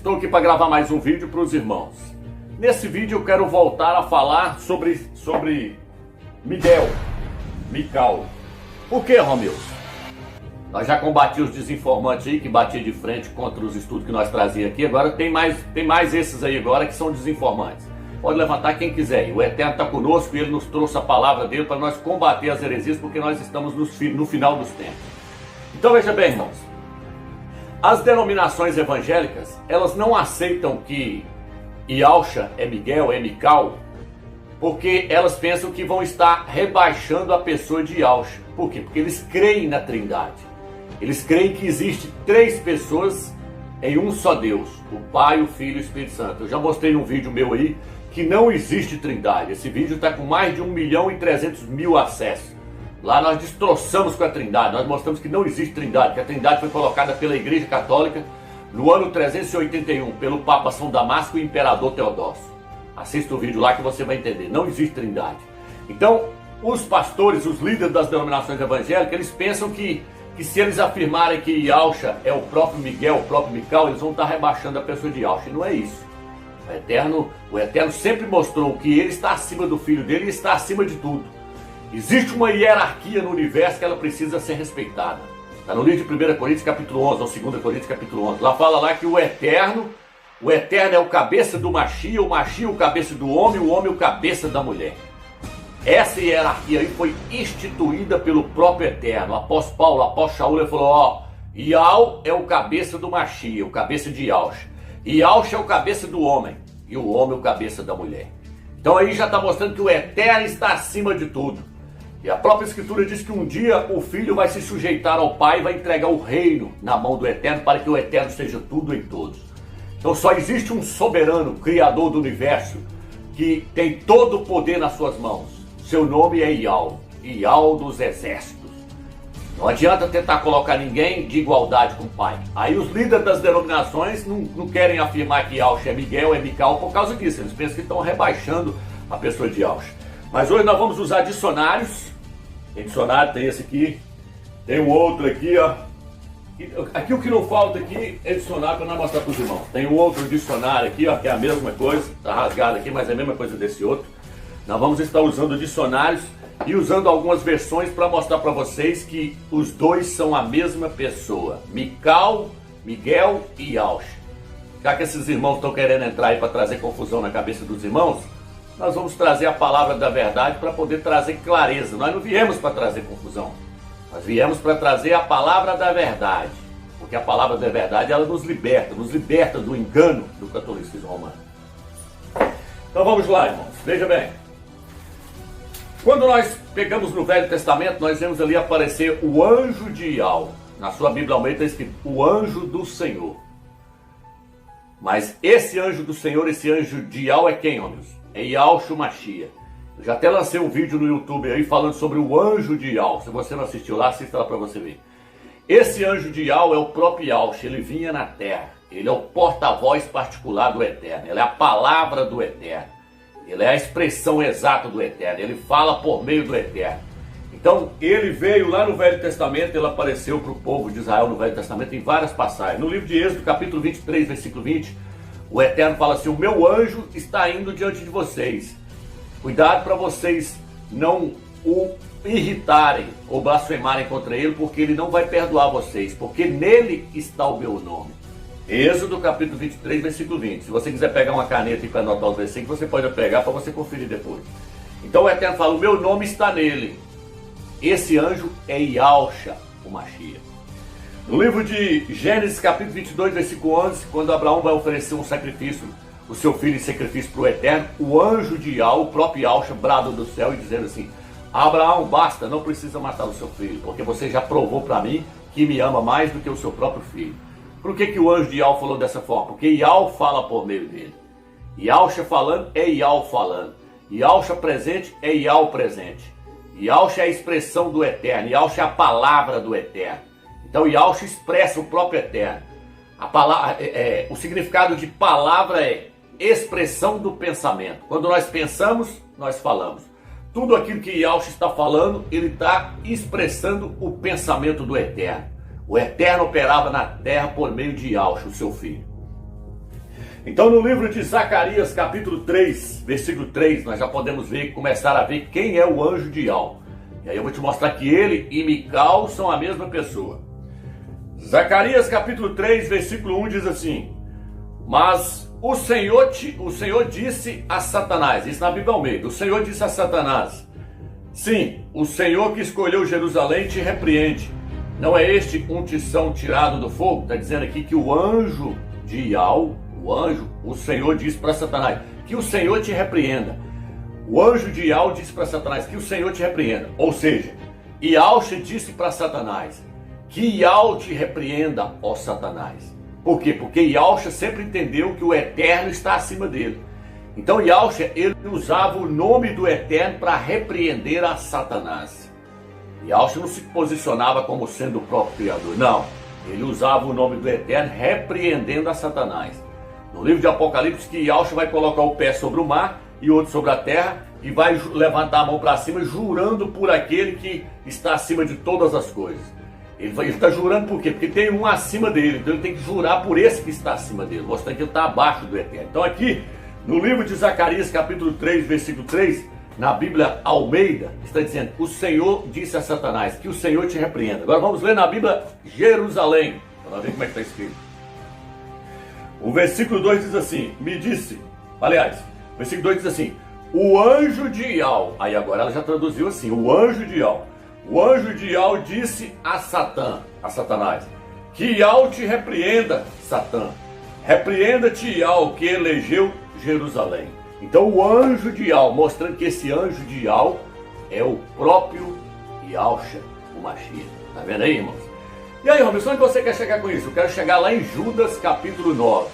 Estou aqui para gravar mais um vídeo para os irmãos. Nesse vídeo eu quero voltar a falar sobre Mical. Por que, Romeu? Nós já combatimos os desinformantes aí, que batia de frente contra os estudos que nós trazíamos aqui. Agora tem mais esses aí agora que são desinformantes. Pode levantar quem quiser. O Eterno está conosco e Ele nos trouxe a palavra dele para nós combater as heresias, porque nós estamos no final dos tempos. Então veja bem, irmãos. As denominações evangélicas, elas não aceitam que Yahshua é Miguel, é Mical, porque elas pensam que vão estar rebaixando a pessoa de Yahshua. Por quê? Porque eles creem na Trindade. Eles creem que existe três pessoas em um só Deus, o Pai, o Filho e o Espírito Santo. Eu já mostrei num vídeo meu aí que não existe Trindade. Esse vídeo está com mais de 1.300.000 acessos. Lá nós destroçamos com a Trindade, nós mostramos que não existe Trindade, que a Trindade foi colocada pela Igreja Católica no ano 381, pelo Papa São Damasco e Imperador Teodósio. Assista o vídeo lá que você vai entender, não existe Trindade. Então, os pastores, os líderes das denominações evangélicas, eles pensam que se eles afirmarem que Yahshua é o próprio Miguel, o próprio Mical, eles vão estar rebaixando a pessoa de Yahshua, e não é isso. O Eterno sempre mostrou que ele está acima do Filho dele e está acima de tudo. Existe uma hierarquia no universo que ela precisa ser respeitada. Está no livro de 1 Coríntios capítulo 11, ou 2 Coríntios capítulo 11. Lá fala lá que o Eterno é o cabeça do Machia, o Machia o cabeça do homem, o homem o cabeça da mulher. Essa hierarquia aí foi instituída pelo próprio Eterno. O apóstolo Paulo, o apóstolo Shaul, ele falou, Yahweh é o cabeça do Machia, o cabeça de Yahshua. Yahshua é o cabeça do homem, e o homem é o cabeça da mulher. Então aí já está mostrando que o Eterno está acima de tudo. E a própria Escritura diz que um dia o Filho vai se sujeitar ao Pai e vai entregar o reino na mão do Eterno para que o Eterno seja tudo em todos. Então só existe um soberano, criador do universo, que tem todo o poder nas suas mãos. Seu nome é Yahweh dos exércitos. Não adianta tentar colocar ninguém de igualdade com o Pai. Aí os líderes das denominações não querem afirmar que Yahshua é Miguel, é Mical por causa disso. Eles pensam que estão rebaixando a pessoa de Yahshua. Mas hoje nós vamos usar dicionários. Tem dicionário, tem esse aqui, tem um outro aqui, ó. Aqui o que não falta aqui é dicionário para nós mostrar para os irmãos. Tem um outro dicionário aqui, ó, que é a mesma coisa, tá rasgado aqui, mas é a mesma coisa desse outro. Nós vamos estar usando dicionários e usando algumas versões para mostrar para vocês que os dois são a mesma pessoa. Miguel e Yahshua. Já que esses irmãos estão querendo entrar aí para trazer confusão na cabeça dos irmãos, nós vamos trazer a palavra da verdade para poder trazer clareza. Nós não viemos para trazer confusão. Nós viemos para trazer a palavra da verdade. Porque a palavra da verdade, ela nos liberta do engano do catolicismo romano. Então vamos lá, irmãos. Veja bem. Quando nós pegamos no Velho Testamento, nós vemos ali aparecer o anjo de Yahweh. Na sua Bíblia Almeida está escrito o anjo do Senhor. Mas esse anjo do Senhor, esse anjo de Yahweh é quem, homens? É Yahshua Machia. Eu já até lancei um vídeo no YouTube aí falando sobre o anjo de Yahweh. Se você não assistiu lá, assista lá para você ver. Esse anjo de Yahweh é o próprio Yahshua. Ele vinha na terra. Ele é o porta-voz particular do Eterno. Ele é a palavra do Eterno. Ele é a expressão exata do Eterno. Ele fala por meio do Eterno. Então, ele veio lá no Velho Testamento. Ele apareceu para o povo de Israel no Velho Testamento em várias passagens. No livro de Êxodo, capítulo 23, versículo 20... o Eterno fala assim, o meu anjo está indo diante de vocês. Cuidado para vocês não o irritarem ou blasfemarem contra ele, porque ele não vai perdoar vocês, porque nele está o meu nome. Êxodo capítulo 23, versículo 20. Se você quiser pegar uma caneta e para anotar os versículos, você pode pegar para você conferir depois. Então o Eterno fala, o meu nome está nele. Esse anjo é Yahshua, o Machia. No livro de Gênesis, capítulo 22, versículo 11, quando Abraão vai oferecer um sacrifício, o seu filho em sacrifício para o Eterno, o anjo de Yahweh, o próprio Yahshua, brada do céu e dizendo assim, Abraão, basta, não precisa matar o seu filho, porque você já provou para mim que me ama mais do que o seu próprio filho. Por que o anjo de Yahweh falou dessa forma? Porque Yahweh fala por meio dele. Yahshua falando é Yahweh falando. Yahshua presente é Yahweh presente. Yahshua é a expressão do Eterno. Yahshua é a palavra do Eterno. Então Yahshua expressa o próprio Eterno. O significado de palavra é expressão do pensamento. Quando nós pensamos, nós falamos. Tudo aquilo que Yahshua está falando, ele está expressando o pensamento do Eterno. O Eterno operava na terra por meio de Yahshua, o seu filho. Então no livro de Zacarias, capítulo 3, versículo 3, nós já podemos ver, começar a ver quem é o anjo de Ial. E aí eu vou te mostrar que ele e Mical são a mesma pessoa. Zacarias capítulo 3, versículo 1 diz assim: mas o Senhor disse a Satanás, isso na Bíblia Almeida, o Senhor disse a Satanás: sim, o Senhor que escolheu Jerusalém te repreende. Não é este um tição tirado do fogo? Está dizendo aqui que o anjo de Ial, o Senhor disse para Satanás, que o Senhor te repreenda. O anjo de Ial disse para Satanás, que o Senhor te repreenda. Ou seja, Ialcha disse para Satanás, que Ial te repreenda, ó Satanás. Por quê? Porque Ialcha sempre entendeu que o Eterno está acima dele. Então Ialcha, ele usava o nome do Eterno para repreender a Satanás. Ialcha não se posicionava como sendo o próprio Criador, não. Ele usava o nome do Eterno repreendendo a Satanás. No livro de Apocalipse, que Ialcha vai colocar o pé sobre o mar e outro sobre a terra, e vai levantar a mão para cima, jurando por aquele que está acima de todas as coisas. Ele está jurando por quê? Porque tem um acima dele, então ele tem que jurar por esse que está acima dele, mostrando que ele está abaixo do Eterno. Então aqui, no livro de Zacarias, capítulo 3, versículo 3, na Bíblia Almeida, está dizendo: o Senhor disse a Satanás, que o Senhor te repreenda. Agora vamos ler na Bíblia Jerusalém, para ver como é que está escrito. O versículo 2 diz assim, o versículo 2 diz assim: o anjo de Ial, aí agora ela já traduziu assim, o anjo de Ial disse a Satanás, que Ial te repreenda, Satã, repreenda-te Ial, que elegeu Jerusalém. Então o anjo de Ial, mostrando que esse anjo de Ial é o próprio Ialcha, o Mashiach. Tá vendo aí, irmãos? E aí, Robson, onde você quer chegar com isso? Eu quero chegar lá em Judas capítulo 9.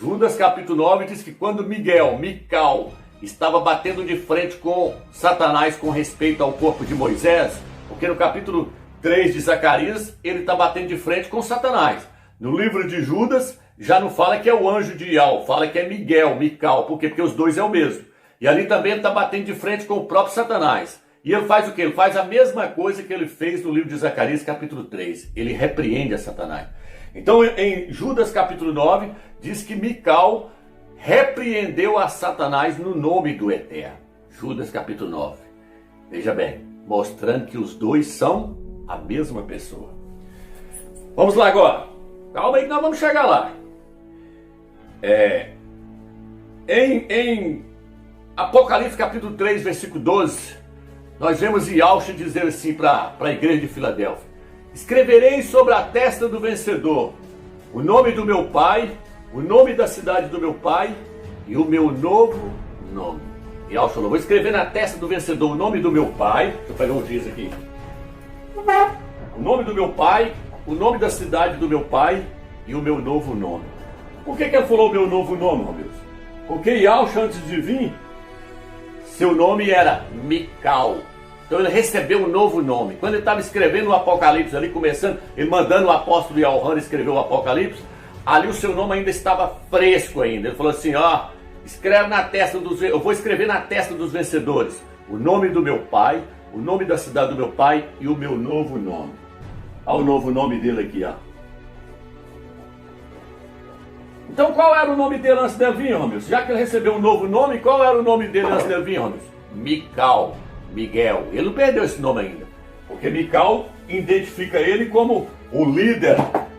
Judas capítulo 9 diz que quando Mical, estava batendo de frente com Satanás com respeito ao corpo de Moisés, porque no capítulo 3 de Zacarias, ele está batendo de frente com Satanás. No livro de Judas, já não fala que é o anjo de Ial, fala que é Mical. Por quê? Porque os dois é o mesmo. E ali também ele está batendo de frente com o próprio Satanás. E ele faz o quê? Ele faz a mesma coisa que ele fez no livro de Zacarias, capítulo 3. Ele repreende a Satanás. Então, em Judas capítulo 9, diz que Mical repreendeu a Satanás no nome do Eterno. Judas capítulo 9. Veja bem, mostrando que os dois são a mesma pessoa. Vamos lá agora. Calma aí que nós vamos chegar lá. Em Apocalipse capítulo 3, versículo 12, nós vemos Ialcha dizer assim para a igreja de Filadélfia: escreverei sobre a testa do vencedor o nome do meu Pai, o nome da cidade do meu Pai e o meu novo nome. Ialcha falou: vou escrever na testa do vencedor o nome do meu Pai. Deixa eu pegar um giz aqui. O nome do meu Pai, o nome da cidade do meu Pai e o meu novo nome. Por que ele falou o meu novo nome, meu Deus? Porque Ialcha, antes de vir, seu nome era Mical. Então ele recebeu um novo nome. Quando ele estava escrevendo o Apocalipse ali, começando, ele mandando o apóstolo Yohanan escrever o Apocalipse, ali o seu nome ainda estava fresco ainda. Ele falou assim: ó, escreve na testa eu vou escrever na testa dos vencedores o nome do meu Pai, o nome da cidade do meu Pai e o meu novo nome. Olha o novo nome dele aqui, ó. Então qual era o nome dele antes de vir, Romilson? Já que ele recebeu um novo nome, qual era o nome dele antes de vir, Romilson? Mical, Miguel. Ele não perdeu esse nome ainda, porque Mical identifica ele como o líder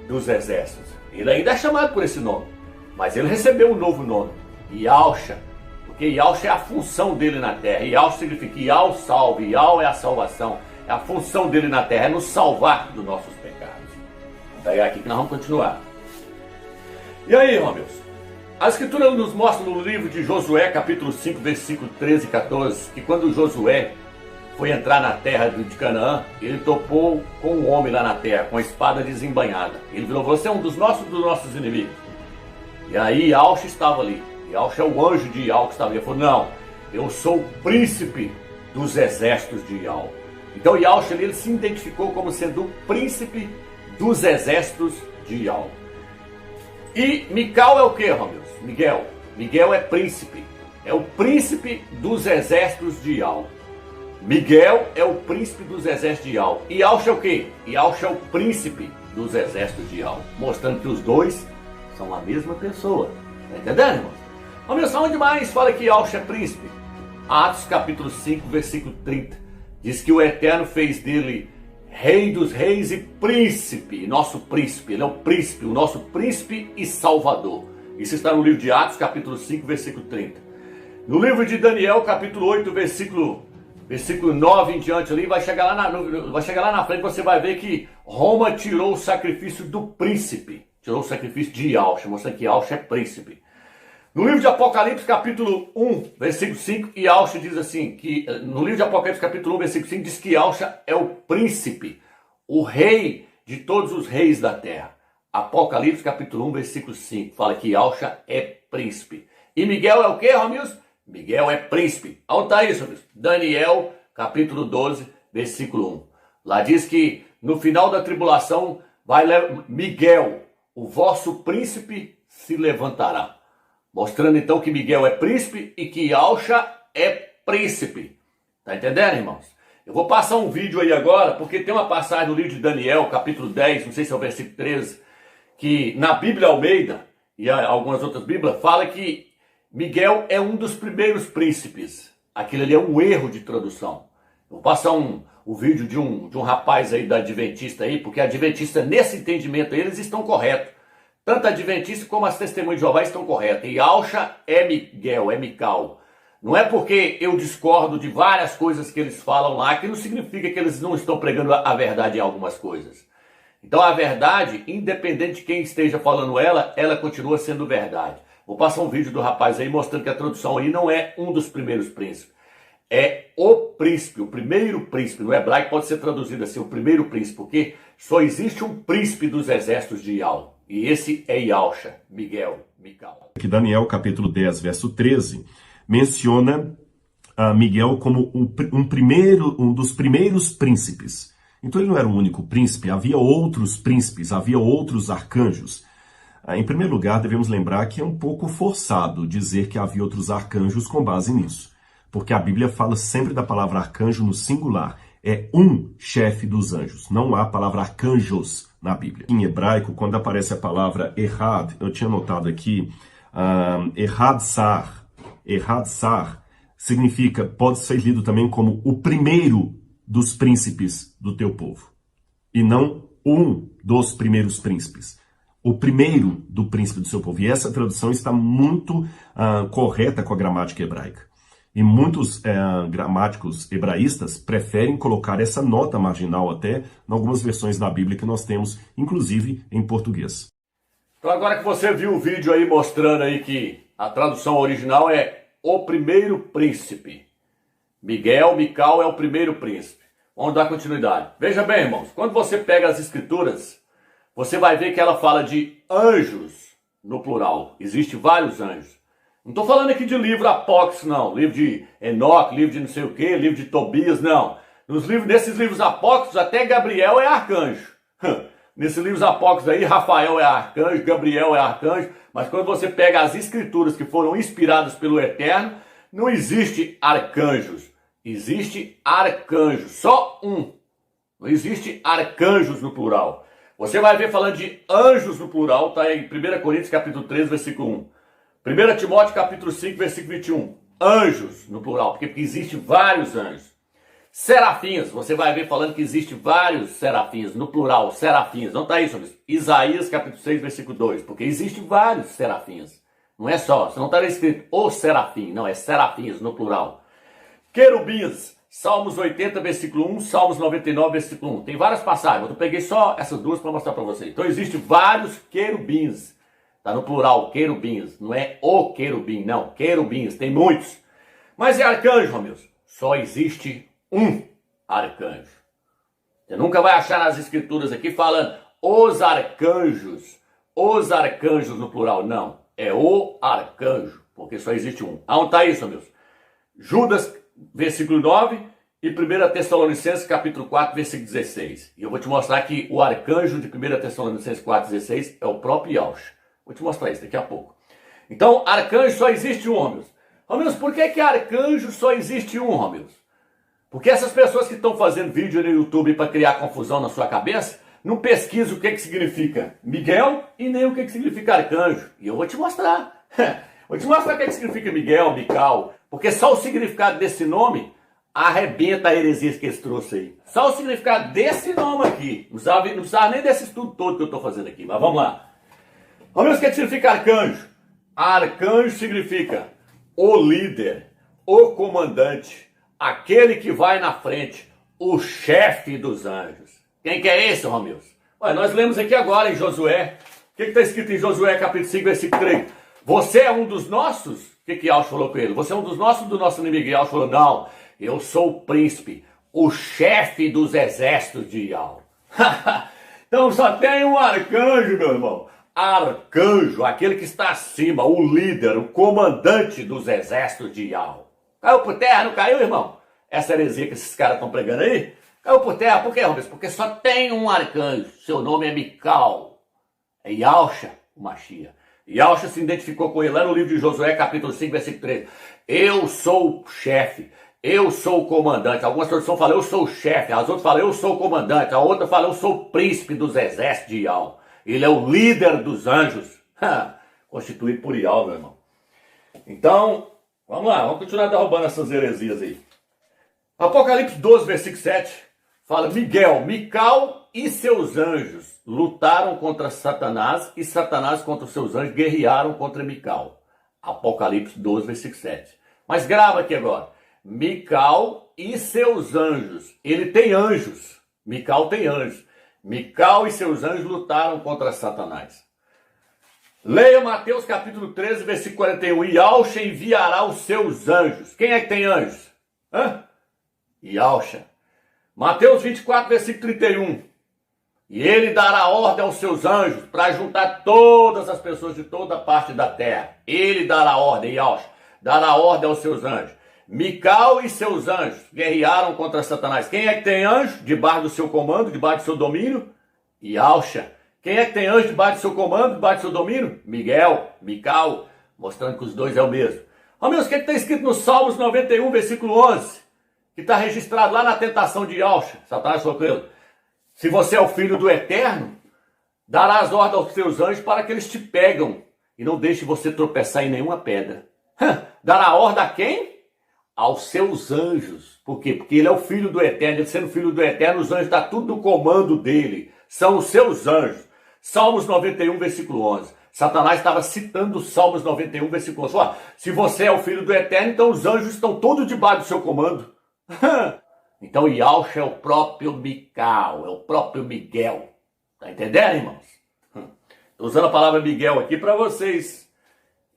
dos exércitos. Ele ainda é chamado por esse nome, mas ele recebeu um novo nome, Ialcha, porque Ialcha é a função dele na terra. Ialcha significa Ial salve, Ial é a salvação, é a função dele na terra, é nos salvar dos nossos pecados. Daí é aqui que nós vamos continuar. E aí, Romilson? A Escritura nos mostra no livro de Josué, capítulo 5, versículo 13 e 14, que quando Josué foi entrar na terra de Canaã, ele topou com um homem lá na terra, com a espada desembainhada. Ele falou: você é um dos nossos inimigos. E aí Ialcha estava ali. Ialcha é o anjo de Ial que estava ali. Ele falou: não, eu sou o príncipe dos exércitos de Ial. Então Ialcha ali, ele se identificou como sendo o príncipe dos exércitos de Ial. E Mical é o que, Romilson? Miguel é príncipe. É o príncipe dos exércitos de Ial. Miguel é o príncipe dos exércitos de Ial. Ialcha é o que? Ialcha é o príncipe dos exércitos de Ial. Mostrando que os dois são a mesma pessoa. Tá entendendo, irmão? Vamos ver onde mais fala que Yahshua é príncipe. Atos capítulo 5, versículo 30. Diz que o Eterno fez dele Rei dos reis e príncipe, nosso príncipe. Ele é o nosso príncipe e salvador. Isso está no livro de Atos, capítulo 5, versículo 30. No livro de Daniel, capítulo 8, versículo 9 em diante ali, vai chegar lá na frente, você vai ver que Roma tirou o sacrifício do príncipe. Tirou o sacrifício de Yahshua, mostrando que Yahshua é príncipe. No livro de Apocalipse, capítulo 1, versículo 5, Yahshua diz assim, que no livro de Apocalipse, capítulo 1, versículo 5, diz que Yahshua é o príncipe, o rei de todos os reis da terra. Apocalipse, capítulo 1, versículo 5, fala que Yahshua é príncipe. E Miguel é o quê, Romilson? Miguel é príncipe. Onde está isso, Romilson? Daniel, capítulo 12, versículo 1. Lá diz que no final da tribulação, Miguel, o vosso príncipe, se levantará. Mostrando então que Miguel é príncipe e que Yahshua é príncipe. Tá entendendo, irmãos? Eu vou passar um vídeo aí agora, porque tem uma passagem no livro de Daniel, capítulo 10, não sei se é o versículo 13, que na Bíblia Almeida e algumas outras Bíblias fala que Miguel é um dos primeiros príncipes. Aquilo ali é um erro de tradução. Eu vou passar o vídeo de um rapaz aí da Adventista aí, porque a Adventista, nesse entendimento aí, eles estão corretos. Tanto a Adventista como as Testemunhas de Jeová estão corretas. E Yahshua é Miguel, é Mical. Não é porque eu discordo de várias coisas que eles falam lá, que não significa que eles não estão pregando a verdade em algumas coisas. Então a verdade, independente de quem esteja falando ela continua sendo verdade. Vou passar um vídeo do rapaz aí mostrando que a tradução aí não é um dos primeiros príncipes. É o príncipe, o primeiro príncipe. No hebraico pode ser traduzido assim, o primeiro príncipe, porque só existe um príncipe dos exércitos de Yahweh. E esse é Yahshua, Miguel, Mical. Aqui Daniel, capítulo 10, verso 13, menciona Miguel como um dos primeiros príncipes. Então ele não era o único príncipe, havia outros príncipes, havia outros arcanjos. Em primeiro lugar, devemos lembrar que é um pouco forçado dizer que havia outros arcanjos com base nisso. Porque a Bíblia fala sempre da palavra arcanjo no singular. É um chefe dos anjos. Não há a palavra arcanjos na Bíblia. Em hebraico, quando aparece a palavra errad, eu tinha notado aqui, errad-sar, significa, pode ser lido também como o primeiro dos príncipes do teu povo. E não um dos primeiros príncipes. O primeiro do príncipe do seu povo. E essa tradução está muito correta com a gramática hebraica. E muitos gramáticos hebraístas preferem colocar essa nota marginal até em algumas versões da Bíblia que nós temos, inclusive em português. Então agora que você viu o vídeo aí mostrando aí que a tradução original é o primeiro príncipe. Miguel, Mical é o primeiro príncipe. Vamos dar continuidade. Veja bem, irmãos, quando você pega as escrituras, você vai ver que ela fala de anjos no plural. Existem vários anjos. Não estou falando aqui de livro apócrifo, não. Livro de Enoque, livro de não sei o quê, livro de Tobias, não. Nesses livros apócrifos, até Gabriel é arcanjo. Nesses livros apócrifos aí, Rafael é arcanjo, Gabriel é arcanjo. Mas quando você pega as escrituras que foram inspiradas pelo Eterno, não existe arcanjos. Existe arcanjo. Só um. Não existe arcanjos no plural. Você vai ver falando de anjos no plural, está em 1 Coríntios capítulo 13, versículo 1. 1 Timóteo capítulo 5, versículo 21. Anjos no plural, porque existe vários anjos. Serafins, você vai ver falando que existe vários serafins, no plural, serafins. Não está isso, Isaías capítulo 6, versículo 2, porque existe vários serafins. Não é só, não está escrito o serafim, não, é serafins no plural. Querubins, Salmos 80, versículo 1, Salmos 99, versículo 1. Tem várias passagens, eu peguei só essas duas para mostrar para vocês. Então existe vários querubins. Está no plural, querubins. Não é o querubim, não. Querubins, tem muitos. Mas é arcanjo, Romilson. Só existe um arcanjo. Você nunca vai achar nas escrituras aqui falando os arcanjos no plural. Não, é o arcanjo, porque só existe um. Aonde está isso, Romilson? Judas, versículo 9, e 1 Tessalonicenses, capítulo 4, versículo 16. E eu vou te mostrar que o arcanjo de 1 Tessalonicenses 4, 16 é o próprio Yahshua. Vou te mostrar isso daqui a pouco. Então, arcanjo só existe um, Romilson. Romilson, por que arcanjo só existe um, Romilson? Porque essas pessoas que estão fazendo vídeo no YouTube para criar confusão na sua cabeça, não pesquisam o que significa Miguel e nem o que significa arcanjo. E eu vou te mostrar. Vou te mostrar o que significa Miguel, Mical, porque só o significado desse nome arrebenta a heresia que eles trouxeram aí. Só o significado desse nome aqui. Não precisava nem desse estudo todo que eu estou fazendo aqui, mas vamos lá. Vamos ver o que significa arcanjo. Arcanjo significa o líder, o comandante, aquele que vai na frente, o chefe dos anjos. Quem que é esse, Romeus? Ué, nós lemos aqui agora em Josué. O que está escrito em Josué capítulo 5, versículo 3? Você é um dos nossos? O que Yaush falou com ele? Você é um dos nossos ou do nosso inimigo? E Yaush falou, não, eu sou o príncipe, o chefe dos exércitos de Yau. Então só tem um arcanjo, meu irmão. Arcanjo, aquele que está acima, o líder, o comandante dos exércitos de Yau. Caiu por terra, não caiu, irmão? Essa heresia que esses caras estão pregando aí? Caiu por terra, por quê, Rubens? Porque só tem um arcanjo, seu nome é Mical. É Yahusha, o Mashiach. Yahusha se identificou com ele lá no livro de Josué, capítulo 5, versículo 13. Eu sou o chefe, eu sou o comandante. Algumas traduções falam, eu sou o chefe. As outras falam, eu sou o comandante. A outra fala, eu sou o príncipe dos exércitos de Yau. Ele é o líder dos anjos, constituído por Yau, meu irmão. Então, vamos lá, vamos continuar derrubando essas heresias aí. Apocalipse 12, versículo 7, fala, Mical e seus anjos lutaram contra Satanás e Satanás contra os seus anjos guerrearam contra Mical. Apocalipse 12, versículo 7. Mas grava aqui agora. Mical e seus anjos. Ele tem anjos. Mical tem anjos. Mical e seus anjos lutaram contra Satanás. Leia Mateus capítulo 13, versículo 41. Yahusha enviará os seus anjos. Quem é que tem anjos? Yahusha. Mateus 24, versículo 31. E ele dará ordem aos seus anjos para juntar todas as pessoas de toda parte da terra. Ele dará ordem, Yahusha, dará ordem aos seus anjos. Mical e seus anjos guerrearam contra Satanás. Quem é que tem anjo debaixo do seu comando, debaixo do seu domínio? Yahusha. Quem é que tem anjo debaixo do seu comando, debaixo do seu domínio? Miguel, Mical, mostrando que os dois é o mesmo. Amigos, o que está escrito no Salmos 91, versículo 11? Que está registrado lá na tentação de Yahusha. Satanás falou com ele, se você é o filho do Eterno, darás ordem aos teus anjos para que eles te pegam e não deixe você tropeçar em nenhuma pedra. Dará ordem a quem? Aos seus anjos. Por quê? Porque ele é o filho do Eterno. Ele sendo filho do Eterno, os anjos estão tudo no comando dele. São os seus anjos. Salmos 91, versículo 11. Satanás estava citando Salmos 91, versículo 11. Ó, se você é o filho do Eterno, então os anjos estão todos debaixo do seu comando. Então Yahusha é o próprio Mical, é o próprio Miguel. Tá entendendo, irmãos? Estou usando a palavra Miguel aqui para vocês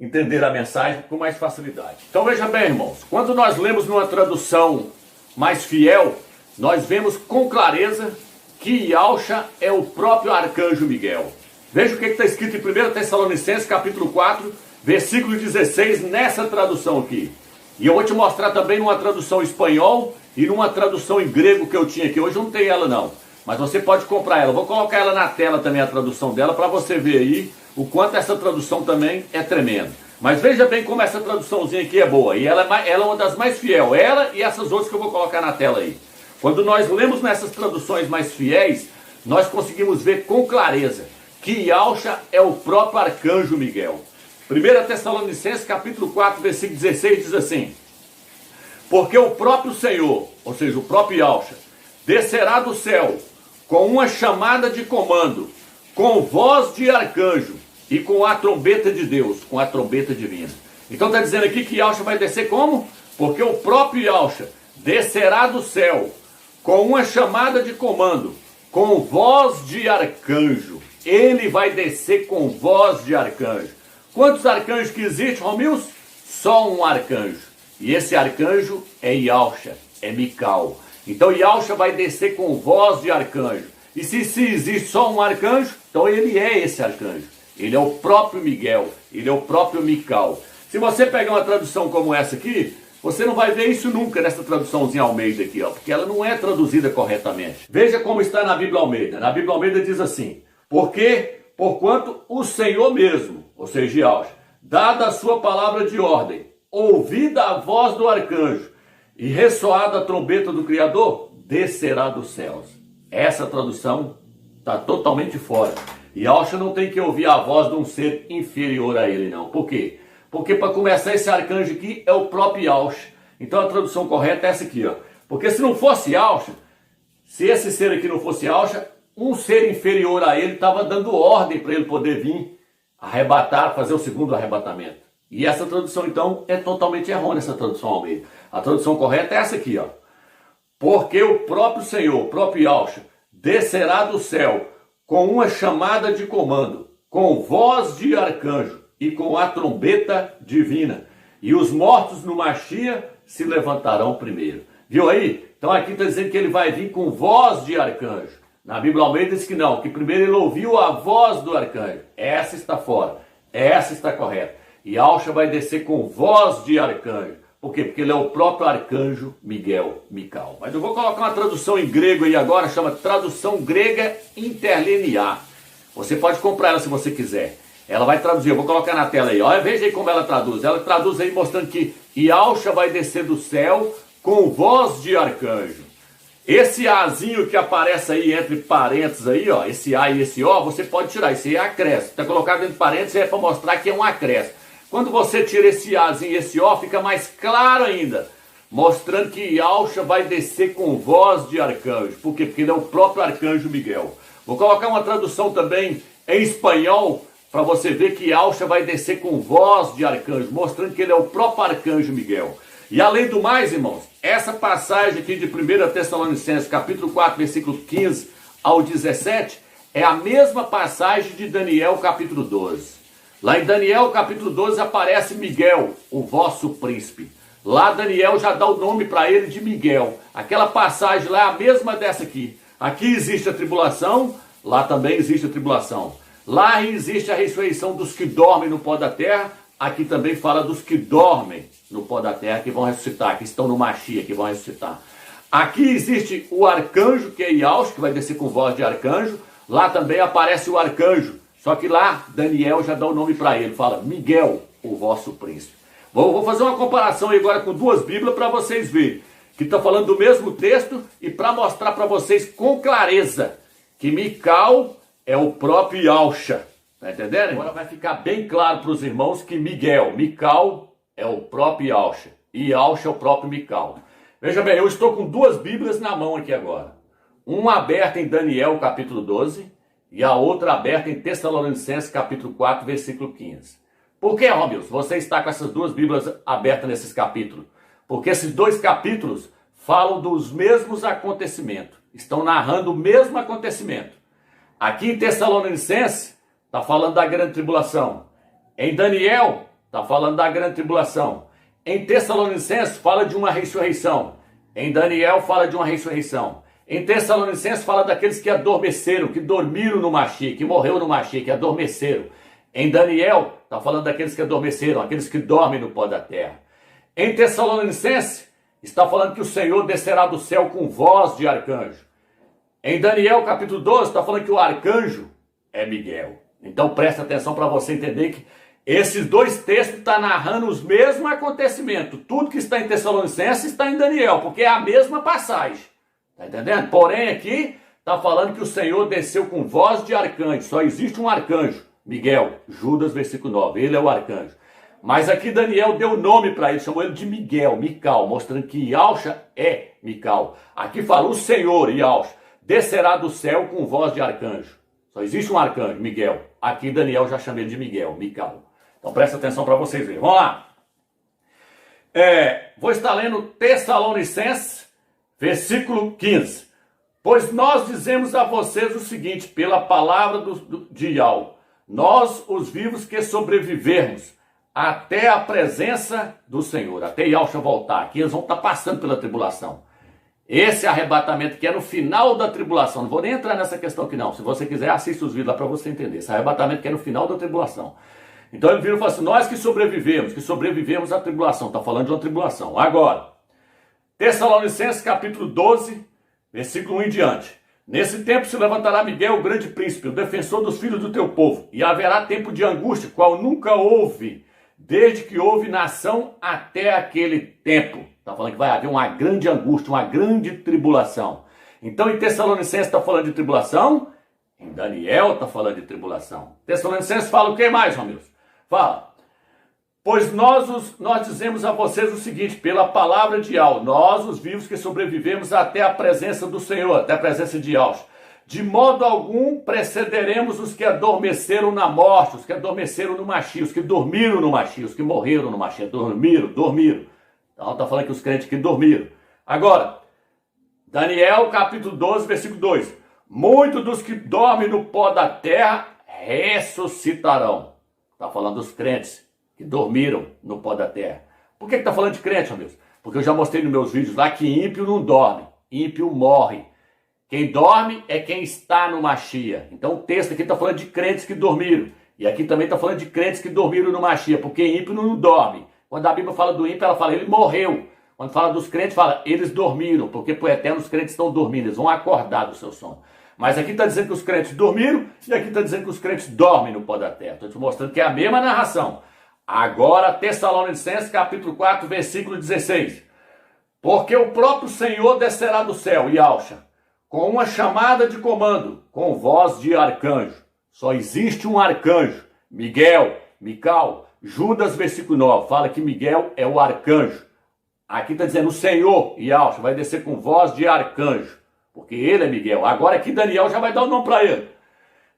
entenderem a mensagem com mais facilidade. Então veja bem, irmãos, quando nós lemos numa tradução mais fiel, nós vemos com clareza que Yahusha é o próprio arcanjo Miguel. Veja o que está escrito em 1 Tessalonicenses capítulo 4, versículo 16, nessa tradução aqui. E eu vou te mostrar também numa tradução em espanhol e numa tradução em grego que eu tinha aqui. Hoje eu não tenho ela não, mas você pode comprar ela. Vou colocar ela na tela também, a tradução dela, para você ver aí o quanto essa tradução também é tremenda. Mas veja bem como essa traduçãozinha aqui é boa. E ela é uma das mais fiéis. Ela e essas outras que eu vou colocar na tela aí. Quando nós lemos nessas traduções mais fiéis, nós conseguimos ver com clareza que Yahusha é o próprio arcanjo Miguel. 1 Tessalonicenses capítulo 4, versículo 16 diz assim: porque o próprio Senhor, ou seja, o próprio Yahusha, descerá do céu com uma chamada de comando, com voz de arcanjo e com a trombeta de Deus, com a trombeta divina. Então está dizendo aqui que Yahusha vai descer como? Porque o próprio Yahusha descerá do céu com uma chamada de comando, com voz de arcanjo. Ele vai descer com voz de arcanjo. Quantos arcanjos que existem, Romilson? Só um arcanjo. E esse arcanjo é Yahusha, é Mical. Então Yahusha vai descer com voz de arcanjo. E se existe só um arcanjo, então ele é esse arcanjo. Ele é o próprio Miguel, ele é o próprio Mical. Se você pegar uma tradução como essa aqui, você não vai ver isso nunca nessa traduçãozinha Almeida aqui, ó, porque ela não é traduzida corretamente. Veja como está na Bíblia Almeida. Na Bíblia Almeida diz assim: porque, porquanto o Senhor mesmo, ou seja, Yahusha, dada a sua palavra de ordem, ouvida a voz do arcanjo e ressoada a trombeta do Criador, descerá dos céus. Essa tradução está totalmente fora. Yahusha não tem que ouvir a voz de um ser inferior a ele, não. Por quê? Porque para começar esse arcanjo aqui é o próprio Yahshua. Então a tradução correta é essa aqui, ó. Porque se não fosse Yahshua, se esse ser aqui não fosse Yahshua, um ser inferior a ele estava dando ordem para ele poder vir arrebatar, fazer o segundo arrebatamento. E essa tradução então é totalmente errônea, essa tradução Almeida. A tradução correta é essa aqui, ó. Porque o próprio Senhor, o próprio Yahshua, descerá do céu com uma chamada de comando, com voz de arcanjo e com a trombeta divina. E os mortos no Machia se levantarão primeiro. Viu aí? Então aqui está dizendo que ele vai vir com voz de arcanjo. Na Bíblia Almeida diz que não, que primeiro ele ouviu a voz do arcanjo. Essa está fora, essa está correta. E Yahshua vai descer com voz de arcanjo. Por quê? Porque ele é o próprio arcanjo Miguel, Mical. Mas eu vou colocar uma tradução em grego aí agora, chama tradução grega interlinear. Você pode comprar ela se você quiser. Ela vai traduzir, eu vou colocar na tela aí. Olha, veja aí como ela traduz. Ela traduz aí mostrando que Yahshua vai descer do céu com voz de arcanjo. Esse Azinho que aparece aí entre parênteses aí, ó, esse A e esse O, você pode tirar. Esse é acréscimo. Está colocado entre parênteses é para mostrar que é um acréscimo. Quando você tira esse Azinho e esse O, fica mais claro ainda, mostrando que Yahshua vai descer com voz de arcanjo. Por quê? Porque ele é o próprio arcanjo Miguel. Vou colocar uma tradução também em espanhol, para você ver que Yahshua vai descer com voz de arcanjo, mostrando que ele é o próprio arcanjo Miguel. E além do mais, irmãos, essa passagem aqui de 1 Tessalonicenses, capítulo 4, versículo 15 ao 17, é a mesma passagem de Daniel, capítulo 12. Lá em Daniel, capítulo 12, aparece Miguel, o vosso príncipe. Lá Daniel já dá o nome para ele de Miguel. Aquela passagem lá é a mesma dessa aqui. Aqui existe a tribulação, lá também existe a tribulação. Lá existe a ressurreição dos que dormem no pó da terra, aqui também fala dos que dormem no pó da terra, que vão ressuscitar, que estão no Machia, que vão ressuscitar. Aqui existe o arcanjo, que é Yahshua, que vai descer com voz de arcanjo. Lá também aparece o arcanjo. Só que lá, Daniel já dá o nome para ele, fala Miguel, o vosso príncipe. Vou fazer uma comparação aí agora com duas Bíblias para vocês verem, que está falando do mesmo texto e para mostrar para vocês com clareza que Mical é o próprio Yahshua. Está entendendo? Agora vai ficar bem claro para os irmãos que Mical é o próprio Yahshua e Yahshua é o próprio Mical. Veja bem, eu estou com duas Bíblias na mão aqui agora. Uma aberta em Daniel, capítulo 12, e a outra aberta em Tessalonicenses, capítulo 4, versículo 15. Por que, Romilson, você está com essas duas Bíblias abertas nesses capítulos? Porque esses dois capítulos falam dos mesmos acontecimentos. Estão narrando o mesmo acontecimento. Aqui em Tessalonicenses, está falando da grande tribulação. Em Daniel, está falando da grande tribulação. Em Tessalonicenses, fala de uma ressurreição. Em Daniel, fala de uma ressurreição. Em Tessalonicenses fala daqueles que adormeceram, que dormiram no Machia, que morreu no Machia, que adormeceram. Em Daniel, está falando daqueles que adormeceram, aqueles que dormem no pó da terra. Em Tessalonicenses, está falando que o Senhor descerá do céu com voz de arcanjo. Em Daniel, capítulo 12, está falando que o arcanjo é Miguel. Então presta atenção para você entender que esses dois textos estão narrando os mesmos acontecimentos. Tudo que está em Tessalonicenses está em Daniel, porque é a mesma passagem. Está entendendo? Porém, aqui está falando que o Senhor desceu com voz de arcanjo. Só existe um arcanjo, Miguel, Judas, versículo 9. Ele é o arcanjo. Mas aqui Daniel deu nome para ele, chamou ele de Miguel, Mical, mostrando que Yahshua é Mical. Aqui fala o Senhor, Yahshua, descerá do céu com voz de arcanjo. Só existe um arcanjo, Miguel. Aqui Daniel já chama ele de Miguel, Mical. Então presta atenção para vocês verem. Vamos lá. Vou estar lendo Tessalonicenses, versículo 15. Pois nós dizemos a vocês o seguinte, pela palavra de Yahweh, nós, os vivos que sobrevivermos até a presença do Senhor, até Yahshua voltar, aqui eles vão estar passando pela tribulação. Esse arrebatamento que é no final da tribulação, não vou nem entrar nessa questão aqui não, se você quiser assista os vídeos lá para você entender, esse arrebatamento que é no final da tribulação. Então ele vira e fala assim, nós que sobrevivemos à tribulação, está falando de uma tribulação. Agora, Tessalonicenses capítulo 12, versículo 1 em diante. Nesse tempo se levantará Miguel, o grande príncipe, o defensor dos filhos do teu povo, e haverá tempo de angústia, qual nunca houve, desde que houve nação até aquele tempo. Está falando que vai haver uma grande angústia, uma grande tribulação. Então em Tessalonicenses está falando de tribulação, em Daniel está falando de tribulação. Tessalonicenses fala o que mais, Romilson? Fala, Pois nós dizemos a vocês o seguinte, pela palavra de Yahweh, nós, os vivos que sobrevivemos até a presença do Senhor, até a presença de Yahweh, de modo algum precederemos os que adormeceram na morte, os que adormeceram no Mashiach, os que dormiram no Mashiach, os que morreram no Mashiach, dormiram. Então está falando que os crentes que dormiram. Agora, Daniel capítulo 12, versículo 2. Muitos dos que dormem no pó da terra ressuscitarão. Está falando dos crentes que dormiram no pó da terra. Por que está falando de crente, amigos? Porque eu já mostrei nos meus vídeos lá que ímpio não dorme, ímpio morre. Quem dorme é quem está no Mashiach. Então o texto aqui está falando de crentes que dormiram. E aqui também está falando de crentes que dormiram no Mashiach, porque ímpio não dorme. Quando a Bíblia fala do ímpio, ela fala, ele morreu. Quando fala dos crentes, fala, eles dormiram, porque por eterno os crentes estão dormindo, eles vão acordar do seu sono. Mas aqui está dizendo que os crentes dormiram, e aqui está dizendo que os crentes dormem no pó da terra. Estou te mostrando que é a mesma narração. Agora, Tessalonicenses, capítulo 4, versículo 16. Porque o próprio Senhor descerá do céu, Yahshua, com uma chamada de comando, com voz de arcanjo. Só existe um arcanjo, Miguel, Mical, Judas, versículo 9, fala que Miguel é o arcanjo. Aqui está dizendo o Senhor, Yahshua, vai descer com voz de arcanjo, porque ele é Miguel. Agora aqui Daniel já vai dar o nome para ele.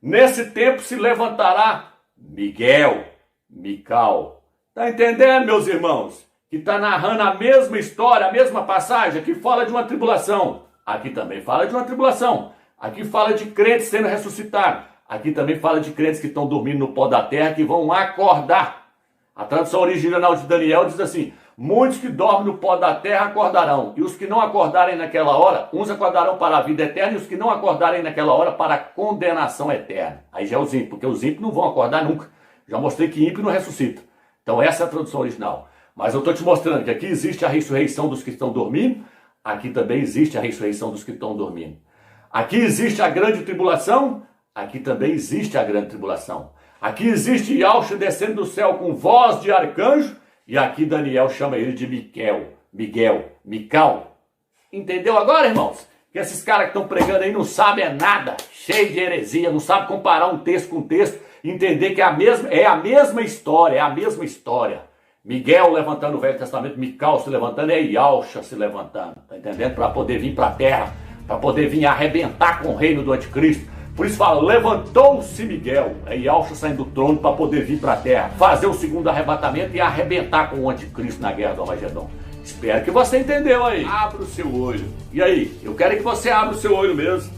Nesse tempo se levantará Miguel, Mical. Está entendendo, meus irmãos? Que está narrando a mesma história, a mesma passagem. Aqui fala de uma tribulação. Aqui também fala de uma tribulação. Aqui fala de crentes sendo ressuscitados. Aqui também fala de crentes que estão dormindo no pó da terra, que vão acordar. A tradução original de Daniel diz assim, muitos que dormem no pó da terra acordarão, e os que não acordarem naquela hora, uns acordarão para a vida eterna, e os que não acordarem naquela hora para a condenação eterna. Aí já é os ímpios, porque os ímpios não vão acordar nunca. Já mostrei que ímpio não ressuscita. Então essa é a tradução original. Mas eu estou te mostrando que aqui existe a ressurreição dos que estão dormindo, aqui também existe a ressurreição dos que estão dormindo. Aqui existe a grande tribulação, aqui também existe a grande tribulação. Aqui existe Yahshua descendo do céu com voz de arcanjo, e aqui Daniel chama ele de Mical. Entendeu agora, irmãos? Que esses caras que estão pregando aí não sabem nada, cheio de heresia, não sabem comparar um texto com um texto, entender que é a mesma história. Miguel levantando o Velho Testamento, Mical se levantando, é Yahshua se levantando, tá entendendo? Para poder vir para a terra, para poder vir arrebentar com o reino do anticristo. Por isso fala, levantou-se Miguel, é Yahshua saindo do trono para poder vir para a terra, fazer o segundo arrebatamento e arrebentar com o anticristo na guerra do Armagedon. Espero que você entendeu aí. Abra o seu olho. E aí, eu quero que você abra o seu olho mesmo.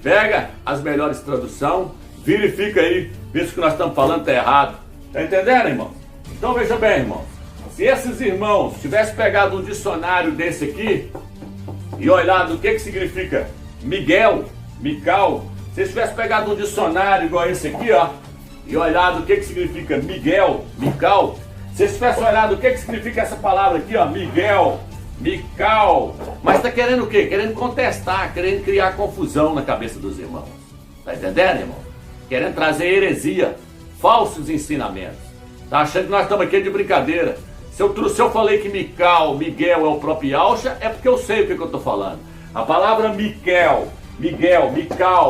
Pega as melhores traduções, verifica aí, vê se o que nós estamos falando está errado. Tá entendendo, irmão? Então veja bem, irmão. Se esses irmãos tivessem pegado um dicionário desse aqui e olhado o que significa Miguel, Mical, se eles tivessem pegado um dicionário igual esse aqui, ó, e olhado o que significa Miguel, Mical, se eles tivessem olhado o que significa essa palavra aqui, ó, Miguel, Mical, mas está querendo o quê? Querendo contestar, querendo criar confusão na cabeça dos irmãos. Tá entendendo, irmão? Querendo trazer heresia, falsos ensinamentos. Tá achando que nós estamos aqui de brincadeira. Se eu falei que Miguel é o próprio Yahshua, é porque eu sei o que eu estou falando. A palavra Mical,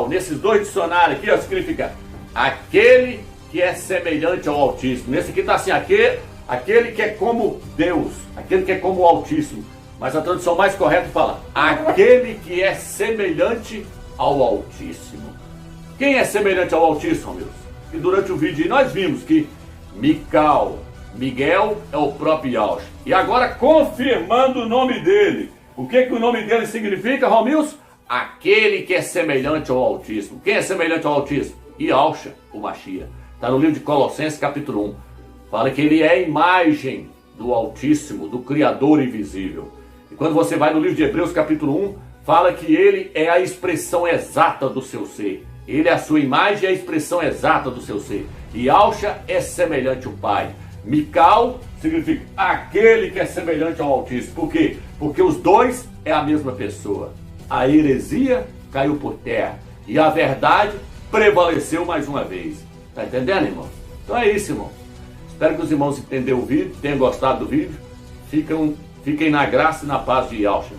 nesses dois dicionários aqui, ó, significa aquele que é semelhante ao Altíssimo. Nesse aqui está assim, aquele que é como Deus, aquele que é como o Altíssimo. Mas a tradução mais correta fala, aquele que é semelhante ao Altíssimo. Quem é semelhante ao Altíssimo, meus? E durante o vídeo nós vimos que Miguel é o próprio Yahshua. E agora confirmando o nome dele. O que o nome dele significa, Romilson? Aquele que é semelhante ao Altíssimo. Quem é semelhante ao Altíssimo? Yahshua, o Mashiach. Está no livro de Colossenses, capítulo 1. Fala que ele é a imagem do Altíssimo, do Criador invisível. E quando você vai no livro de Hebreus, capítulo 1, fala que ele é a expressão exata do seu ser. Ele é a sua imagem e a expressão exata do seu ser. Yahshua é semelhante ao Pai. Mical significa aquele que é semelhante ao Altíssimo. Por quê? Porque os dois é a mesma pessoa. A heresia caiu por terra e a verdade prevaleceu mais uma vez. Tá entendendo, irmão? Então é isso, irmão. Espero que os irmãos entenderam o vídeo, tenham gostado do vídeo. Fiquem na graça e na paz de Yahshua.